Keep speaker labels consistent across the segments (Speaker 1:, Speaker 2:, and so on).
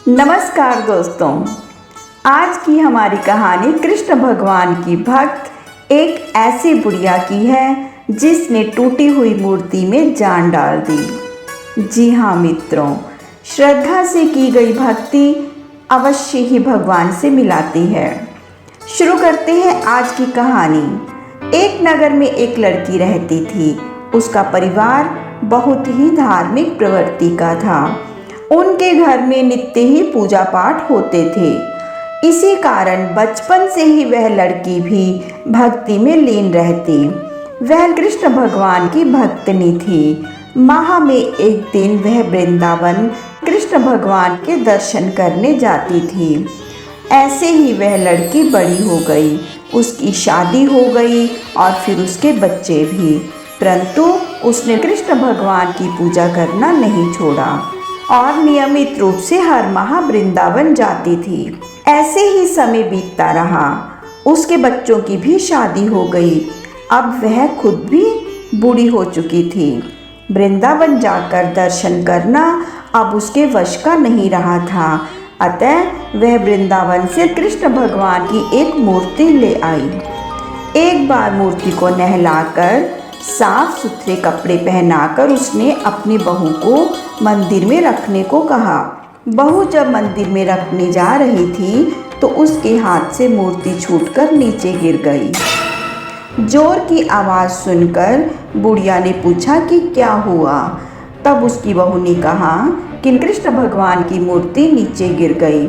Speaker 1: नमस्कार दोस्तों, आज की हमारी कहानी कृष्ण भगवान की भक्त एक ऐसी बुढ़िया की है जिसने टूटी हुई मूर्ति में जान डाल दी। जी हाँ मित्रों, श्रद्धा से की गई भक्ति अवश्य ही भगवान से मिलाती है। शुरू करते हैं आज की कहानी। एक नगर में एक लड़की रहती थी। उसका परिवार बहुत ही धार्मिक प्रवृत्ति का था। उनके घर में नित्य ही पूजा पाठ होते थे। इसी कारण बचपन से ही वह लड़की भी भक्ति में लीन रहती। वह कृष्ण भगवान की भक्तनी थी। माह में एक दिन वह वृंदावन कृष्ण भगवान के दर्शन करने जाती थी। ऐसे ही वह लड़की बड़ी हो गई। उसकी शादी हो गई और फिर उसके बच्चे भी, परंतु उसने कृष्ण भगवान की पूजा करना नहीं छोड़ा और नियमित रूप से हर माह वृंदावन जाती थी। ऐसे ही समय बीतता रहा। उसके बच्चों की भी शादी हो गई। अब वह खुद भी बूढ़ी हो चुकी थी। वृंदावन जाकर दर्शन करना अब उसके वश का नहीं रहा था। अतः वह वृंदावन से कृष्ण भगवान की एक मूर्ति ले आई। एक बार मूर्ति को नहलाकर साफ सुथरे कपड़े पहनाकर उसने अपनी बहू को मंदिर में रखने को कहा। बहू जब मंदिर में रखने जा रही थी तो उसके हाथ से मूर्ति छूटकर नीचे गिर गई। जोर की आवाज़ सुनकर बुढ़िया ने पूछा कि क्या हुआ। तब उसकी बहू ने कहा कि कृष्ण भगवान की मूर्ति नीचे गिर गई।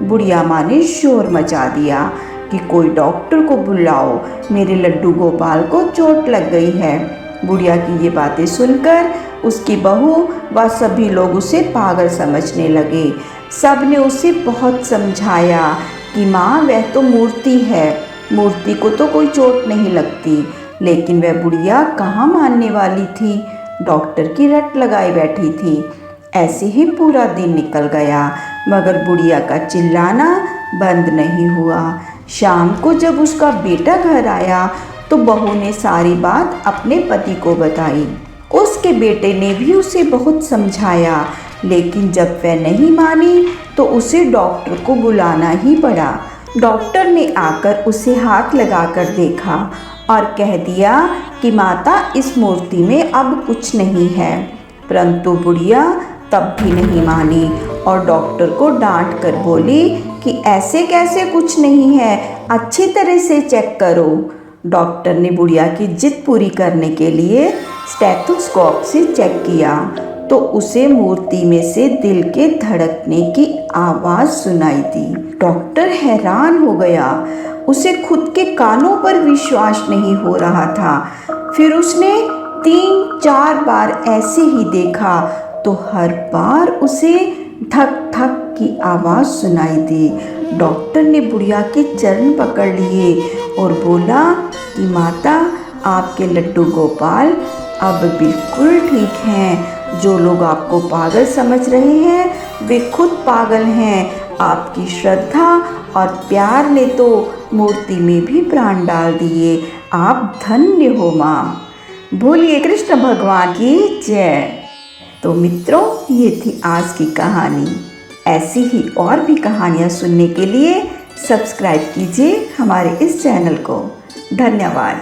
Speaker 1: बुढ़िया माँ ने शोर मचा दिया कि कोई डॉक्टर को बुलाओ, मेरे लड्डू गोपाल को चोट लग गई है। बुढ़िया की ये बातें सुनकर उसकी बहू व सभी लोग उसे पागल समझने लगे। सब ने उसे बहुत समझाया कि माँ वह तो मूर्ति है, मूर्ति को तो कोई चोट नहीं लगती। लेकिन वह बुढ़िया कहाँ मानने वाली थी, डॉक्टर की रट लगाई बैठी थी। ऐसे ही पूरा दिन निकल गया मगर बुढ़िया का चिल्लाना बंद नहीं हुआ। शाम को जब उसका बेटा घर आया तो बहू ने सारी बात अपने पति को बताई। उसके बेटे ने भी उसे बहुत समझाया, लेकिन जब वह नहीं मानी तो उसे डॉक्टर को बुलाना ही पड़ा। डॉक्टर ने आकर उसे हाथ लगाकर देखा और कह दिया कि माता इस मूर्ति में अब कुछ नहीं है। परंतु बुढ़िया तब भी नहीं मानी और डॉक्टर को डांट कर बोली कि ऐसे कैसे कुछ नहीं है, अच्छी तरह से चेक करो। डॉक्टर ने बुढ़िया की जिद पूरी करने के लिए स्टेथोस्कोप से चेक किया तो उसे मूर्ति में से दिल के धड़कने की आवाज़ सुनाई दी। डॉक्टर हैरान हो गया। उसे खुद के कानों पर विश्वास नहीं हो रहा था। फिर उसने 3-4 बार ऐसे ही देखा तो हर बार उसे धक धक की आवाज़ सुनाई दी। डॉक्टर ने बुढ़िया के चरण पकड़ लिए और बोला कि माता आपके लड्डू गोपाल अब बिल्कुल ठीक हैं। जो लोग आपको पागल समझ रहे हैं वे खुद पागल हैं। आपकी श्रद्धा और प्यार ने तो मूर्ति में भी प्राण डाल दिए। आप धन्य हो माँ। बोलिए कृष्ण भगवान की जय। तो मित्रों, ये थी आज की कहानी। ऐसी ही और भी कहानियाँ सुनने के लिए सब्सक्राइब कीजिए हमारे इस चैनल को। धन्यवाद।